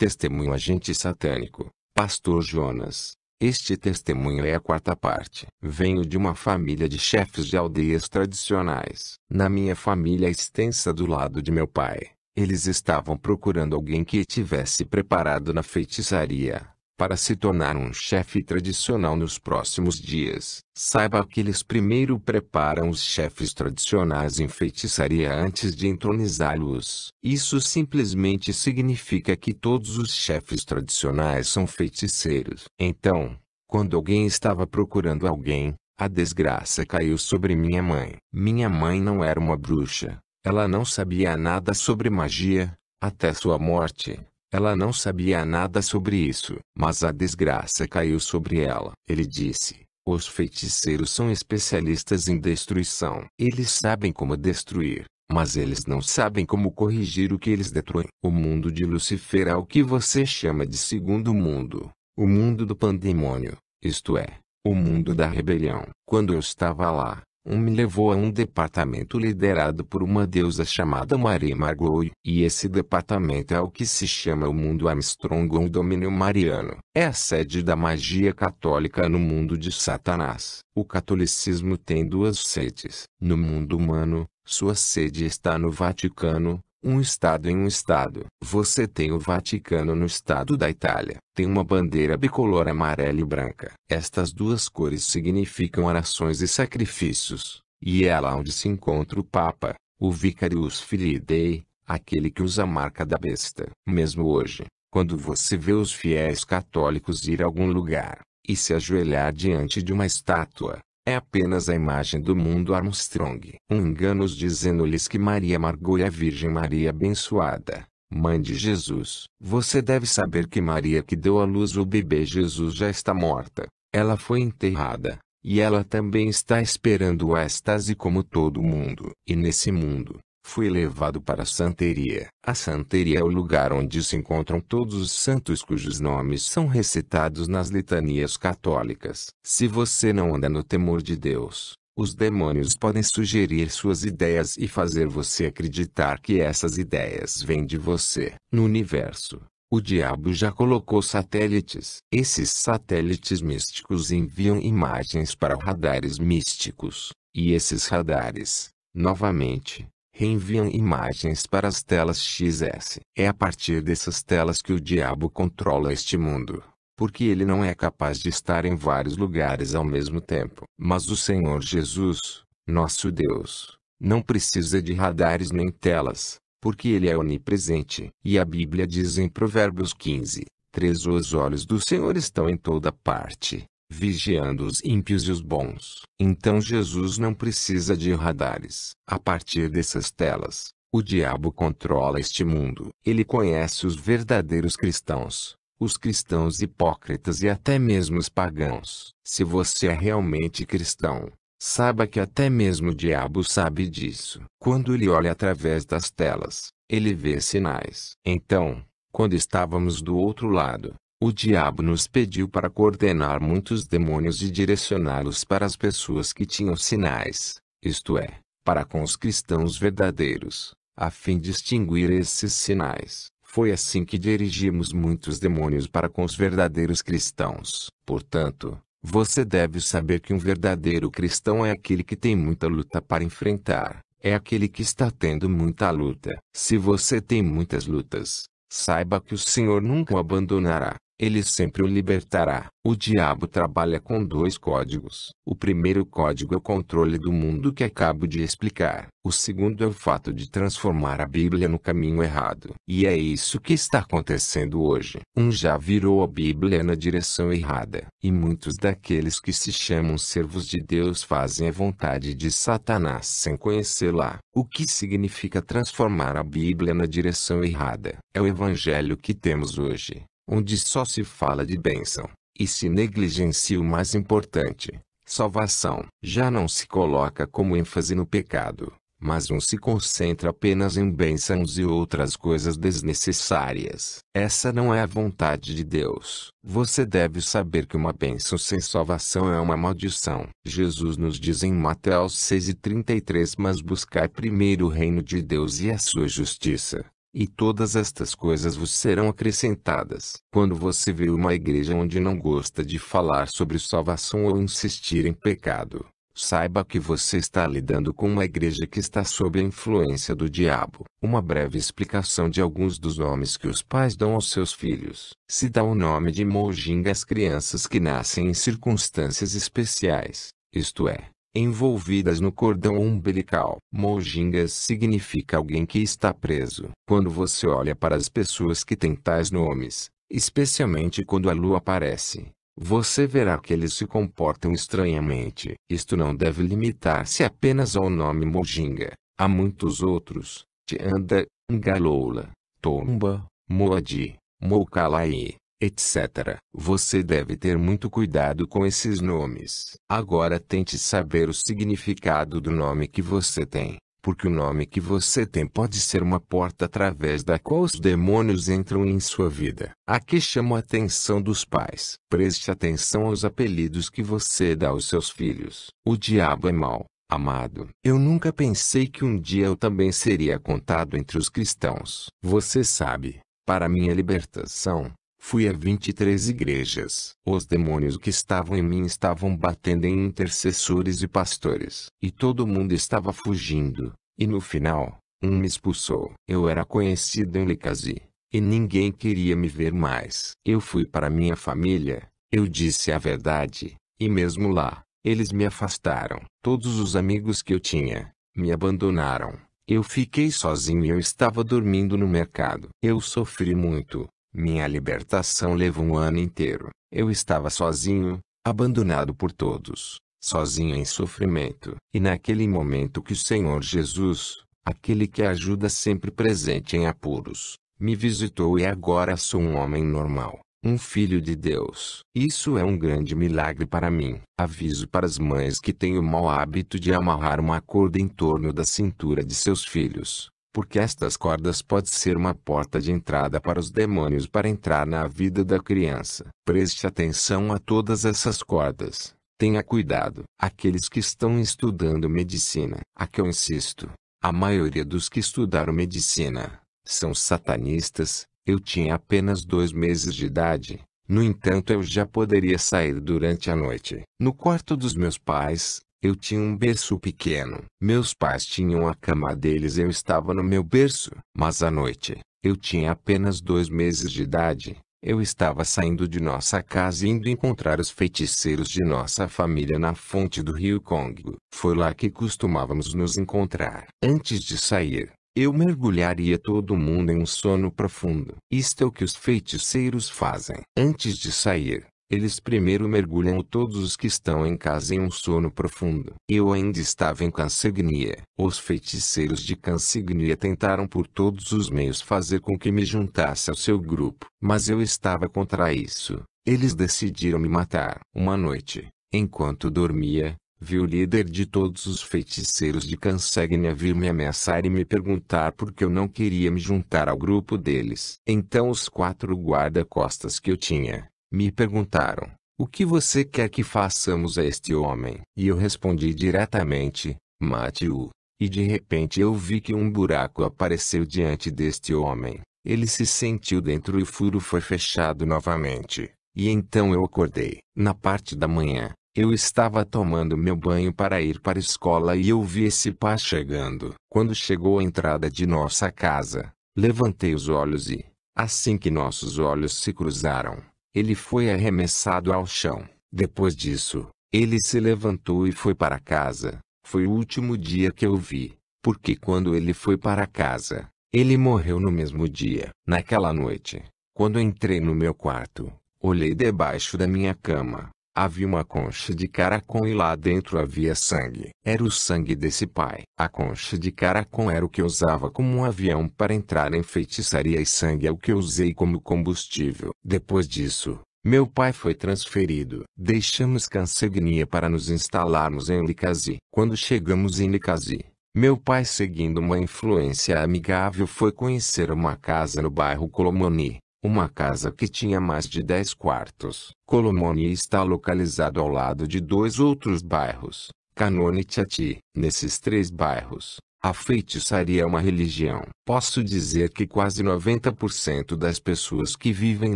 Testemunho agente satânico, Pastor Jonas. Este testemunho é a quarta parte. Venho de uma família de chefes de aldeias tradicionais. Na minha família extensa do lado de meu pai, eles estavam procurando alguém que estivesse preparado na feitiçaria para se tornar um chefe tradicional nos próximos dias. Saiba que eles primeiro preparam os chefes tradicionais em feitiçaria antes de entronizá-los. Isso simplesmente significa que todos os chefes tradicionais são feiticeiros. Então, quando alguém estava procurando alguém, a desgraça caiu sobre minha mãe. Minha mãe não era uma bruxa. Ela não sabia nada sobre magia, até sua morte. Ela não sabia nada sobre isso, mas a desgraça caiu sobre ela. Ele disse: os feiticeiros são especialistas em destruição. Eles sabem como destruir, mas eles não sabem como corrigir o que eles destroem. O mundo de Lucifer é o que você chama de segundo mundo, o mundo do pandemônio, isto é, o mundo da rebelião. Quando eu estava lá, me levou a um departamento liderado por uma deusa chamada Maria Margot, e esse departamento é o que se chama o mundo Armstrong ou domínio mariano. É a sede da magia católica no mundo de Satanás. O catolicismo tem duas sedes. No mundo humano, sua sede está no Vaticano, um estado em um estado. Você tem o Vaticano no estado da Itália. Tem uma bandeira bicolor amarela e branca. Estas duas cores significam orações e sacrifícios. E é lá onde se encontra o Papa, o Vicarius Filii Dei, aquele que usa a marca da besta. Mesmo hoje, quando você vê os fiéis católicos ir a algum lugar e se ajoelhar diante de uma estátua, é apenas a imagem do mundo Armstrong. Engana-os dizendo-lhes que Maria Margot é a Virgem Maria abençoada, mãe de Jesus. Você deve saber que Maria que deu à luz o bebê Jesus já está morta. Ela foi enterrada, e ela também está esperando o êxtase como todo mundo. E nesse mundo, fui levado para a santeria. A santeria é o lugar onde se encontram todos os santos cujos nomes são recitados nas litanias católicas. Se você não anda no temor de Deus, os demônios podem sugerir suas ideias e fazer você acreditar que essas ideias vêm de você. No universo, o diabo já colocou satélites. Esses satélites místicos enviam imagens para radares místicos, e esses radares, novamente, reenviam imagens para as telas XS. É a partir dessas telas que o diabo controla este mundo, porque ele não é capaz de estar em vários lugares ao mesmo tempo. Mas o Senhor Jesus, nosso Deus, não precisa de radares nem telas, porque ele é onipresente. E a Bíblia diz em Provérbios 15:3: os olhos do Senhor estão em toda parte, vigiando os ímpios e os bons. Então Jesus não precisa de radares. A partir dessas telas, o diabo controla este mundo. Ele conhece os verdadeiros cristãos, os cristãos hipócritas e até mesmo os pagãos. Se você é realmente cristão, saiba que até mesmo o diabo sabe disso. Quando ele olha através das telas, ele vê sinais. Então, quando estávamos do outro lado, o diabo nos pediu para coordenar muitos demônios e direcioná-los para as pessoas que tinham sinais, isto é, para com os cristãos verdadeiros, a fim de extinguir esses sinais. Foi assim que dirigimos muitos demônios para com os verdadeiros cristãos. Portanto, você deve saber que um verdadeiro cristão é aquele que tem muita luta para enfrentar, é aquele que está tendo muita luta. Se você tem muitas lutas, saiba que o Senhor nunca o abandonará. Ele sempre o libertará. O diabo trabalha com dois códigos. O primeiro código é o controle do mundo que acabo de explicar. O segundo é o fato de transformar a Bíblia no caminho errado. E é isso que está acontecendo hoje. Já virou a Bíblia na direção errada. E muitos daqueles que se chamam servos de Deus fazem a vontade de Satanás sem conhecê-la. O que significa transformar a Bíblia na direção errada? É o evangelho que temos hoje, onde só se fala de bênção, e se negligencia o mais importante, salvação. Já não se coloca como ênfase no pecado, mas se concentra apenas em bênçãos e outras coisas desnecessárias. Essa não é a vontade de Deus. Você deve saber que uma bênção sem salvação é uma maldição. Jesus nos diz em Mateus 6:33: mas buscai primeiro o reino de Deus e a sua justiça, e todas estas coisas vos serão acrescentadas. Quando você vê uma igreja onde não gosta de falar sobre salvação ou insistir em pecado, saiba que você está lidando com uma igreja que está sob a influência do diabo. Uma breve explicação de alguns dos nomes que os pais dão aos seus filhos. Se dá o nome de Mojinga às crianças que nascem em circunstâncias especiais, isto é, envolvidas no cordão umbilical. Mojingas significa alguém que está preso. Quando você olha para as pessoas que têm tais nomes, especialmente quando a lua aparece, você verá que eles se comportam estranhamente. Isto não deve limitar-se apenas ao nome Mojinga. Há muitos outros: Tianda, Ngaloula, Tomba, Moadi, Moukalai, etc. Você deve ter muito cuidado com esses nomes. Agora tente saber o significado do nome que você tem, porque o nome que você tem pode ser uma porta através da qual os demônios entram em sua vida. Aqui chamo a atenção dos pais. Preste atenção aos apelidos que você dá aos seus filhos. O diabo é mau, amado. Eu nunca pensei que um dia eu também seria contado entre os cristãos. Você sabe, para minha libertação, fui a 23 igrejas. Os demônios que estavam em mim estavam batendo em intercessores e pastores. E todo mundo estava fugindo. E no final, me expulsou. Eu era conhecido em Licasi, e ninguém queria me ver mais. Eu fui para minha família, eu disse a verdade, e mesmo lá, eles me afastaram. Todos os amigos que eu tinha, me abandonaram. Eu fiquei sozinho e eu estava dormindo no mercado. Eu sofri muito. Minha libertação levou um ano inteiro. Eu estava sozinho, abandonado por todos, sozinho em sofrimento. E naquele momento que o Senhor Jesus, aquele que ajuda sempre presente em apuros, me visitou e agora sou um homem normal, um filho de Deus. Isso é um grande milagre para mim. Aviso para as mães que têm o mau hábito de amarrar uma corda em torno da cintura de seus filhos, porque estas cordas podem ser uma porta de entrada para os demônios para entrar na vida da criança. Preste atenção a todas essas cordas. Tenha cuidado. Aqueles que estão estudando medicina, aqui eu insisto, a maioria dos que estudaram medicina são satanistas. Eu tinha apenas 2 meses de idade. No entanto, eu já poderia sair durante a noite. No quarto dos meus pais, eu tinha um berço pequeno. Meus pais tinham a cama deles e eu estava no meu berço. Mas à noite, eu tinha apenas 2 meses de idade. Eu estava saindo de nossa casa e indo encontrar os feiticeiros de nossa família na fonte do rio Congo. Foi lá que costumávamos nos encontrar. Antes de sair, eu mergulharia todo mundo em um sono profundo. Isto é o que os feiticeiros fazem. Antes de sair, eles primeiro mergulham todos os que estão em casa em um sono profundo. Eu ainda estava em Cansignia. Os feiticeiros de Cansignia tentaram por todos os meios fazer com que me juntasse ao seu grupo, mas eu estava contra isso. Eles decidiram me matar. Uma noite, enquanto dormia, vi o líder de todos os feiticeiros de Cansignia vir me ameaçar e me perguntar por que eu não queria me juntar ao grupo deles. Então os 4 guarda-costas que eu tinha me perguntaram: o que você quer que façamos a este homem? E eu respondi diretamente: mate-o. E de repente eu vi que um buraco apareceu diante deste homem. Ele se sentiu dentro e o furo foi fechado novamente. E então eu acordei. Na parte da manhã, eu estava tomando meu banho para ir para a escola e eu vi esse pá chegando. Quando chegou à entrada de nossa casa, levantei os olhos e, assim que nossos olhos se cruzaram, Ele foi arremessado ao chão. Depois disso, ele se levantou e foi para casa. Foi o último dia que eu vi, porque quando ele foi para casa, ele morreu no mesmo dia. Naquela noite, quando entrei no meu quarto, olhei debaixo da minha cama. Havia uma concha de caracol e lá dentro havia sangue. Era o sangue desse pai. A concha de caracol era o que eu usava como um avião para entrar em feitiçaria e sangue é o que eu usei como combustível. Depois disso, meu pai foi transferido. Deixamos Cansegnia para nos instalarmos em Licasi. Quando chegamos em Licasi, meu pai, seguindo uma influência amigável, foi conhecer uma casa no bairro Colomoni. Uma casa que tinha mais de 10 quartos. Colomoni está localizado ao lado de 2 outros bairros, Canone e Tiati. Nesses 3 bairros, a feitiçaria é uma religião. Posso dizer que quase 90% das pessoas que vivem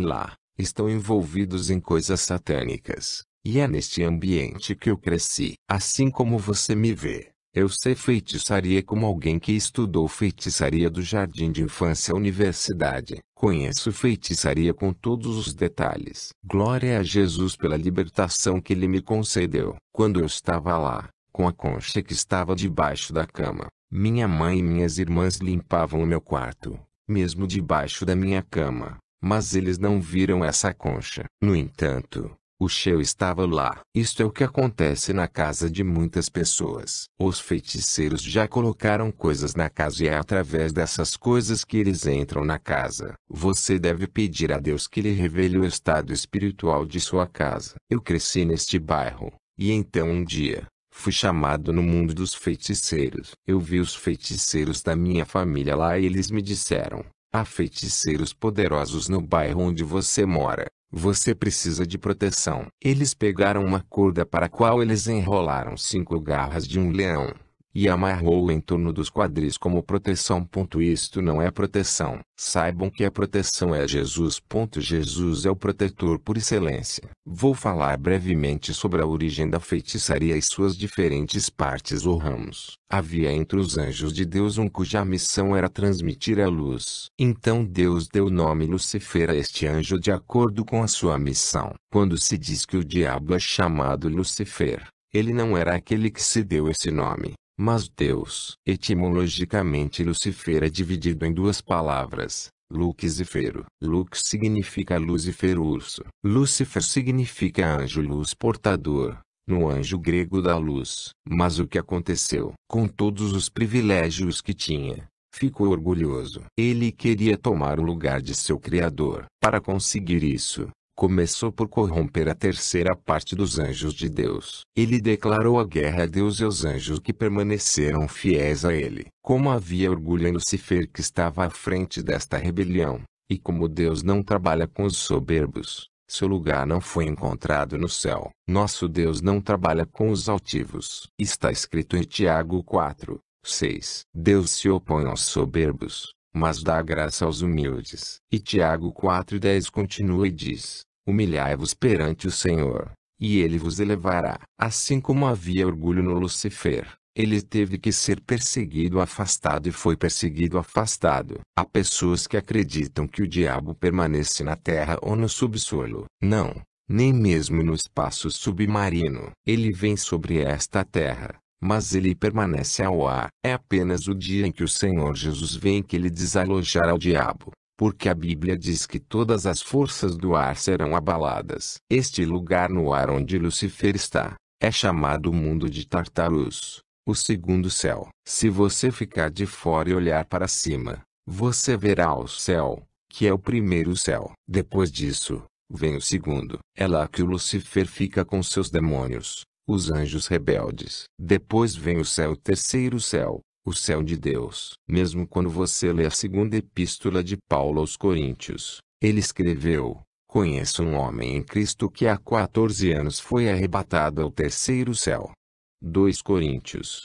lá estão envolvidos em coisas satânicas. E é neste ambiente que eu cresci. Assim como você me vê, eu sei feitiçaria como alguém que estudou feitiçaria do jardim de infância à universidade. Conheço feitiçaria com todos os detalhes. Glória a Jesus pela libertação que Ele me concedeu. Quando eu estava lá, com a concha que estava debaixo da cama, minha mãe e minhas irmãs limpavam o meu quarto, mesmo debaixo da minha cama. Mas eles não viram essa concha. No entanto, o cheiro estava lá. Isto é o que acontece na casa de muitas pessoas. Os feiticeiros já colocaram coisas na casa e é através dessas coisas que eles entram na casa. Você deve pedir a Deus que lhe revele o estado espiritual de sua casa. Eu cresci neste bairro, e então um dia, fui chamado no mundo dos feiticeiros. Eu vi os feiticeiros da minha família lá e eles me disseram: há feiticeiros poderosos no bairro onde você mora. Você precisa de proteção. Eles pegaram uma corda para a qual eles enrolaram 5 garras de um leão, e amarrou em torno dos quadris como proteção. Isto não é proteção. Saibam que a proteção é Jesus. Jesus é o protetor por excelência. Vou falar brevemente sobre a origem da feitiçaria e suas diferentes partes ou ramos. Havia entre os anjos de Deus um cuja missão era transmitir a luz. Então Deus deu o nome Lucifer a este anjo de acordo com a sua missão. Quando se diz que o diabo é chamado Lucifer, ele não era aquele que se deu esse nome, mas Deus. Etimologicamente, Lucifer é dividido em 2 palavras, Lux e Fero. Lux significa luz e Fero urso. Lúcifer significa anjo luz portador, no anjo grego da luz. Mas o que aconteceu? Com todos os privilégios que tinha, ficou orgulhoso. Ele queria tomar o lugar de seu Criador. Para conseguir isso, começou por corromper a terceira parte dos anjos de Deus. Ele declarou a guerra a Deus e aos anjos que permaneceram fiéis a ele. Como havia orgulho em Lucifer que estava à frente desta rebelião, e como Deus não trabalha com os soberbos, seu lugar não foi encontrado no céu. Nosso Deus não trabalha com os altivos. Está escrito em Tiago 4:6. Deus se opõe aos soberbos, mas dá graça aos humildes. E Tiago 4:10 continua e diz: humilhai-vos perante o Senhor, e Ele vos elevará. Assim como havia orgulho no Lucifer, ele teve que ser perseguido, afastado e foi perseguido, afastado. Há pessoas que acreditam que o diabo permanece na terra ou no subsolo. Não, nem mesmo no espaço submarino. Ele vem sobre esta terra, mas ele permanece ao ar. É apenas o dia em que o Senhor Jesus vem que ele desalojará o diabo, porque a Bíblia diz que todas as forças do ar serão abaladas. Este lugar no ar onde Lucifer está, é chamado mundo de Tartarus, o segundo céu. Se você ficar de fora e olhar para cima, você verá o céu, que é o primeiro céu. Depois disso, vem o segundo. É lá que o Lucifer fica com seus demônios, os anjos rebeldes. Depois vem o céu, o terceiro céu, o céu de Deus. Mesmo quando você lê a segunda epístola de Paulo aos Coríntios, ele escreveu: conheço um homem em Cristo que há 14 anos foi arrebatado ao terceiro céu. 2 Coríntios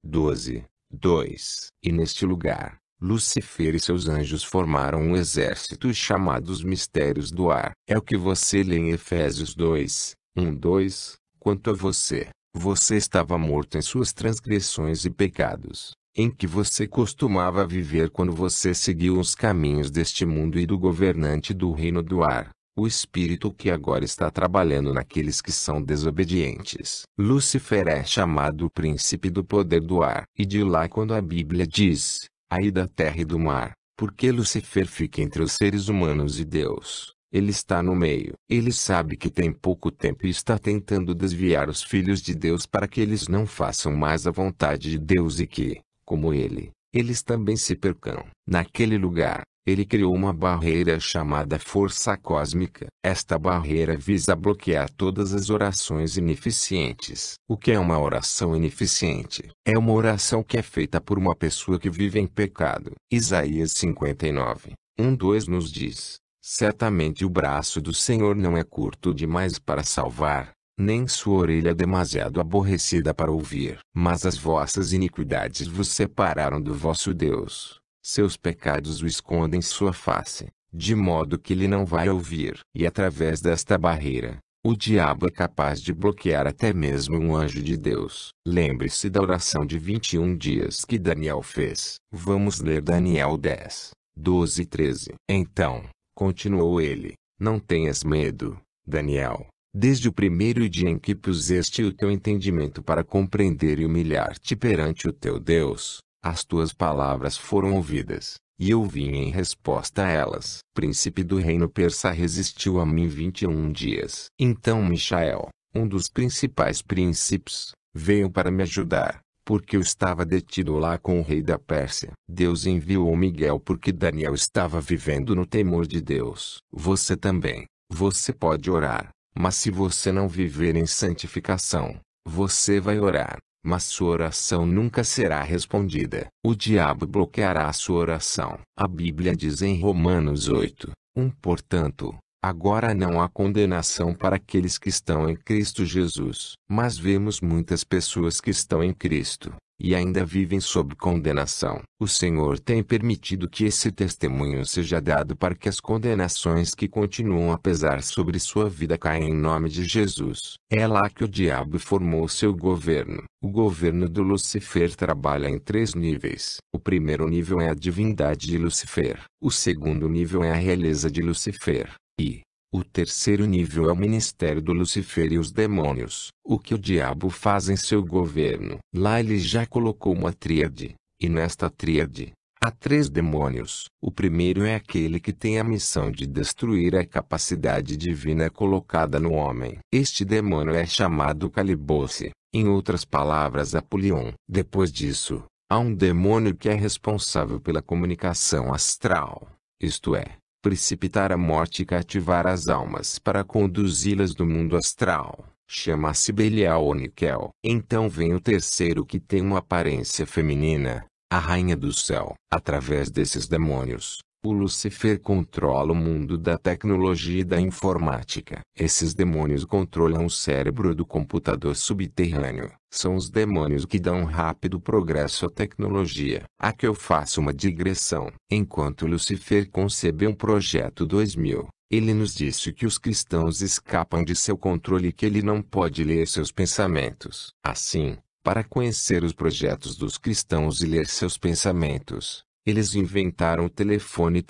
12:2. E neste lugar, Lucifer e seus anjos formaram um exército chamado os mistérios do ar. É o que você lê em Efésios 2:1-2. Quanto a você, você estava morto em suas transgressões e pecados, em que você costumava viver quando você seguiu os caminhos deste mundo e do governante do reino do ar, o espírito que agora está trabalhando naqueles que são desobedientes. Lúcifer é chamado o príncipe do poder do ar. E de lá quando a Bíblia diz, aí da terra e do mar, porque Lúcifer fica entre os seres humanos e Deus. Ele está no meio. Ele sabe que tem pouco tempo e está tentando desviar os filhos de Deus para que eles não façam mais a vontade de Deus e que, como ele, eles também se percam. Naquele lugar, ele criou uma barreira chamada força cósmica. Esta barreira visa bloquear todas as orações ineficientes. O que é uma oração ineficiente? É uma oração que é feita por uma pessoa que vive em pecado. Isaías 59, 1-2 nos diz: certamente o braço do Senhor não é curto demais para salvar, nem sua orelha demasiado aborrecida para ouvir. Mas as vossas iniquidades vos separaram do vosso Deus. Seus pecados o escondem sua face, de modo que ele não vai ouvir. E através desta barreira, o diabo é capaz de bloquear até mesmo um anjo de Deus. Lembre-se da oração de 21 dias que Daniel fez. Vamos ler Daniel 10, 12 e 13. Então, continuou ele, não tenhas medo, Daniel. Desde o primeiro dia em que puseste o teu entendimento para compreender e humilhar-te perante o teu Deus, as tuas palavras foram ouvidas, e eu vim em resposta a elas. O príncipe do reino persa resistiu a mim 21 dias. Então Michael, um dos principais príncipes, veio para me ajudar, porque eu estava detido lá com o rei da Pérsia. Deus enviou Miguel porque Daniel estava vivendo no temor de Deus. Você também. Você pode orar, mas se você não viver em santificação, você vai orar, mas sua oração nunca será respondida. O diabo bloqueará a sua oração. A Bíblia diz em Romanos 8, 1: portanto, agora não há condenação para aqueles que estão em Cristo Jesus. Mas vemos muitas pessoas que estão em Cristo, e ainda vivem sob condenação. O Senhor tem permitido que esse testemunho seja dado para que as condenações que continuam a pesar sobre sua vida caiam em nome de Jesus. É lá que o diabo formou seu governo. O governo do Lúcifer trabalha em 3 níveis. O primeiro nível é a divindade de Lúcifer. O segundo nível é a realeza de Lúcifer. E o terceiro nível é o ministério do Lúcifer e os demônios. O que o diabo faz em seu governo? Lá ele já colocou uma tríade, e nesta tríade, há 3 demônios. O primeiro é aquele que tem a missão de destruir a capacidade divina colocada no homem. Este demônio é chamado Caliboce, em outras palavras Apolion. Depois disso, há um demônio que é responsável pela comunicação astral, isto é, precipitar a morte e cativar as almas para conduzi-las do mundo astral. Chama-se Belial ou Níquel. Então vem o terceiro que tem uma aparência feminina, a rainha do céu. Através desses demônios, o Lúcifer controla o mundo da tecnologia e da informática. Esses demônios controlam o cérebro do computador subterrâneo. São os demônios que dão um rápido progresso à tecnologia. Aqui eu faço uma digressão. Enquanto Lúcifer concebeu um projeto 2000, ele nos disse que os cristãos escapam de seu controle e que ele não pode ler seus pensamentos. Assim, para conhecer os projetos dos cristãos e ler seus pensamentos, eles inventaram o telefone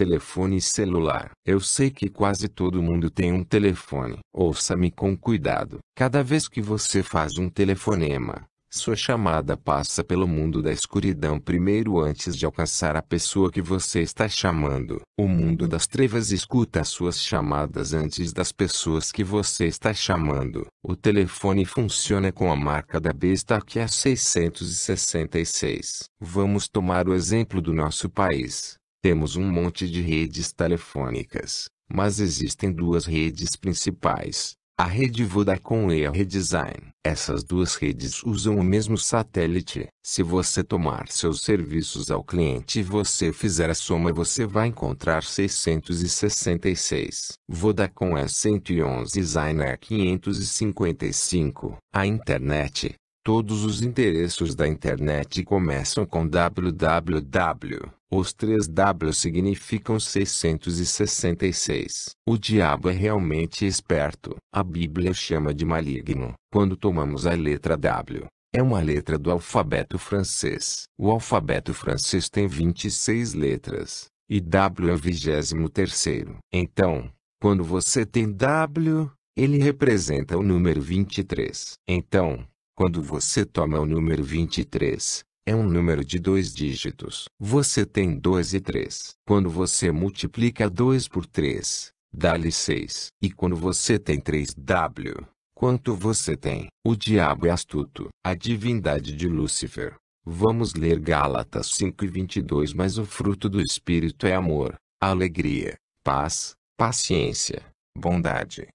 celular. Eu sei que quase todo mundo tem um telefone. Ouça-me com cuidado. Cada vez que você faz um telefonema, sua chamada passa pelo mundo da escuridão primeiro antes de alcançar a pessoa que você está chamando. O mundo das trevas escuta as suas chamadas antes das pessoas que você está chamando. O telefone funciona com a marca da besta que é 666. Vamos tomar o exemplo do nosso país. Temos um monte de redes telefônicas, mas existem 2 redes principais: a rede Vodacom e a Redesign. Essas 2 redes usam o mesmo satélite. Se você tomar seus serviços ao cliente e você fizer a soma, você vai encontrar 666. Vodacom é 111, Design é 555. A internet. Todos os endereços da internet começam com www. Os 3 W significam 666. O diabo é realmente esperto. A Bíblia chama de maligno. Quando tomamos a letra W, é uma letra do alfabeto francês. O alfabeto francês tem 26 letras, e W é o 23º. Então, Quando você tem W, ele representa o número 23. Então, quando você toma o número 23, é um número de 2 dígitos. Você tem 2 e 3. Quando você multiplica 2 por 3, dá-lhe 6. E quando você tem 3W, quanto você tem? O diabo é astuto. A divindade de Lúcifer. Vamos ler Gálatas 5:22. Mas o fruto do Espírito é amor, alegria, paz, paciência, bondade,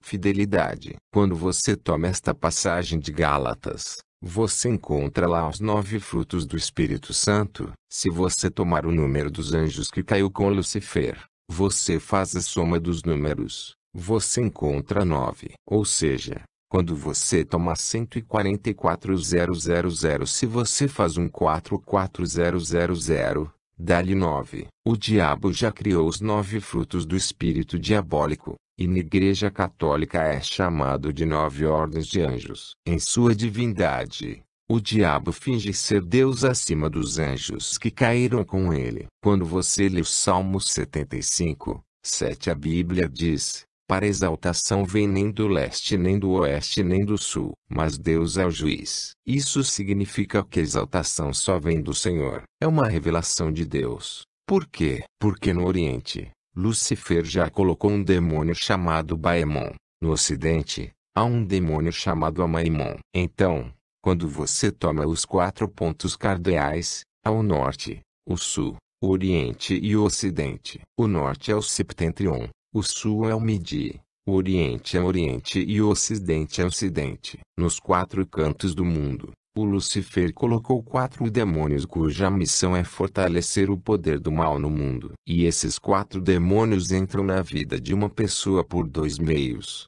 fidelidade. Quando você toma esta passagem de Gálatas, você encontra lá os 9 frutos do Espírito Santo. Se você tomar o número dos anjos que caiu com Lúcifer, você faz a soma dos números, você encontra 9. Ou seja, quando você toma 144.000, se você faz um 44000, dá-lhe 9. O diabo já criou os 9 frutos do espírito diabólico, e na Igreja Católica é chamado de 9 ordens de anjos. Em sua divindade, o diabo finge ser Deus acima dos anjos que caíram com ele. Quando você lê o Salmo 75:7, a Bíblia diz: para exaltação vem nem do leste, nem do oeste, nem do sul, mas Deus é o juiz. Isso significa que a exaltação só vem do Senhor. É uma revelação de Deus. Por quê? Porque no Oriente, Lúcifer já colocou um demônio chamado Baemon. No Ocidente, há um demônio chamado Amaimon. Então, quando você toma os 4 pontos cardeais, há o Norte, o Sul, o Oriente e o Ocidente. O Norte é o Septentrion. O Sul é o Midi, o Oriente é o Oriente e o Ocidente é o Ocidente. Nos 4 cantos do mundo, o Lúcifer colocou 4 demônios cuja missão é fortalecer o poder do mal no mundo. E esses 4 demônios entram na vida de uma pessoa por 2 meios.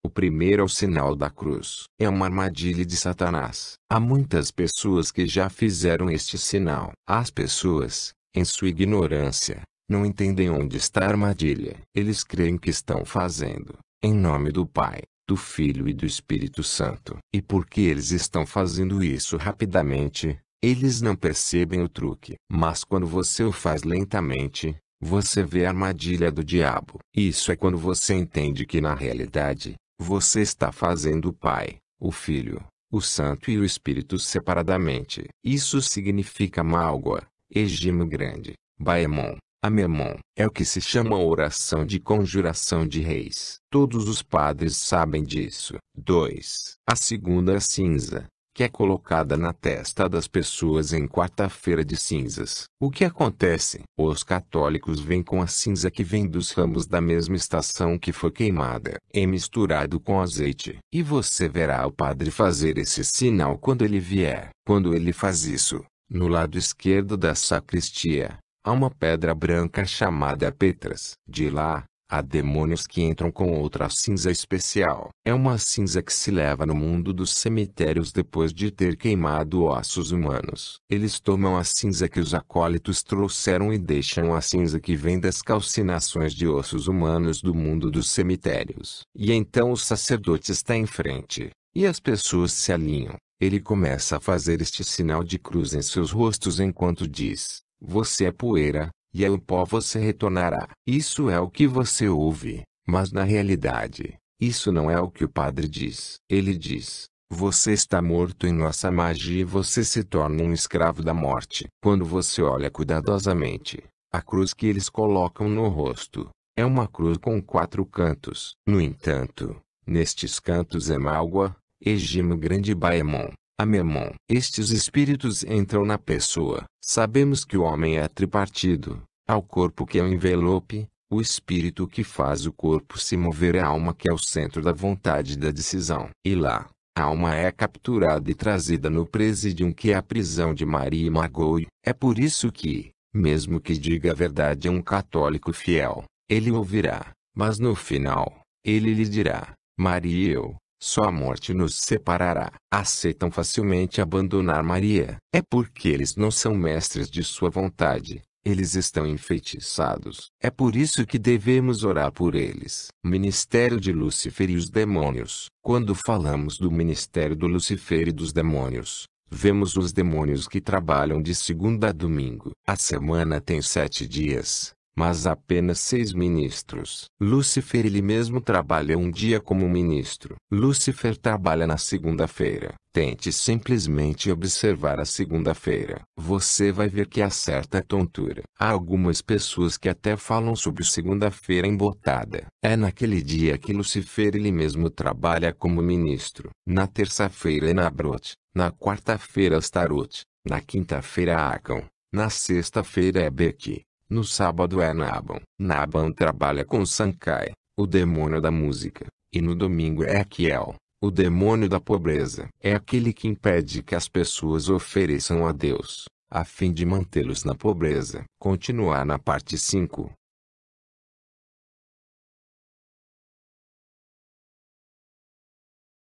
O primeiro é o sinal da cruz. É uma armadilha de Satanás. Há muitas pessoas que já fizeram este sinal. As pessoas, em sua ignorância, não entendem onde está a armadilha. Eles creem que estão fazendo, em nome do Pai, do Filho e do Espírito Santo. E porque eles estão fazendo isso rapidamente, eles não percebem o truque. Mas quando você o faz lentamente, você vê a armadilha do diabo. Isso é quando você entende que na realidade, você está fazendo o Pai, o Filho, o Santo e o Espírito separadamente. Isso significa Malgua, Egimo Grande, Baemon. Amemon é o que se chama oração de conjuração de reis. Todos os padres sabem disso. 2. A segunda é a cinza, que é colocada na testa das pessoas em quarta-feira de cinzas. O que acontece? Os católicos vêm com a cinza que vem dos ramos da mesma estação que foi queimada, e misturado com azeite. E você verá o padre fazer esse sinal quando ele vier. Quando ele faz isso, no lado esquerdo da sacristia, há uma pedra branca chamada Petras. De lá, há demônios que entram com outra cinza especial. É uma cinza que se leva no mundo dos cemitérios depois de ter queimado ossos humanos. Eles tomam a cinza que os acólitos trouxeram e deixam a cinza que vem das calcinações de ossos humanos do mundo dos cemitérios. E então o sacerdote está em frente, e as pessoas se alinham. Ele começa a fazer este sinal de cruz em seus rostos enquanto diz: você é poeira, e ao pó você retornará. Isso é o que você ouve, mas na realidade, isso não é o que o padre diz. Ele diz: você está morto em nossa magia e você se torna um escravo da morte. Quando você olha cuidadosamente, a cruz que eles colocam no rosto, é uma cruz com 4 cantos. No entanto, nestes cantos é Malgua, Egimo Grande e Baemon. Amemon. Estes espíritos entram na pessoa. Sabemos que o homem é tripartido. Há o corpo que é o envelope, o espírito que faz o corpo se mover, a alma que é o centro da vontade e da decisão. E lá, a alma é capturada e trazida no presídium que é a prisão de Maria Magoi. É por isso que, mesmo que diga a verdade a um católico fiel, ele ouvirá, mas no final, ele lhe dirá: Maria e eu, só a morte nos separará. Aceitam facilmente abandonar Maria. É porque eles não são mestres de sua vontade. Eles estão enfeitiçados. É por isso que devemos orar por eles. Ministério de Lúcifer e os demônios. Quando falamos do ministério do Lúcifer e dos demônios, vemos os demônios que trabalham de segunda a domingo. A semana tem 7 dias. mas apenas 6 ministros. Lúcifer ele mesmo trabalha um dia como ministro. Lúcifer trabalha na segunda-feira. Tente simplesmente observar a segunda-feira. Você vai ver que há certa tontura. Há algumas pessoas que até falam sobre segunda-feira embotada. É naquele dia que Lúcifer ele mesmo trabalha como ministro. Na terça-feira é Nabrot. Na quarta-feira Astarot. Na quinta-feira Acon. Na sexta-feira é Bequi. No sábado é Nabon. Nabon trabalha com Sankai, o demônio da música. E no domingo é Kiel, o demônio da pobreza. É aquele que impede que as pessoas ofereçam a Deus, a fim de mantê-los na pobreza. Continuar na parte 5.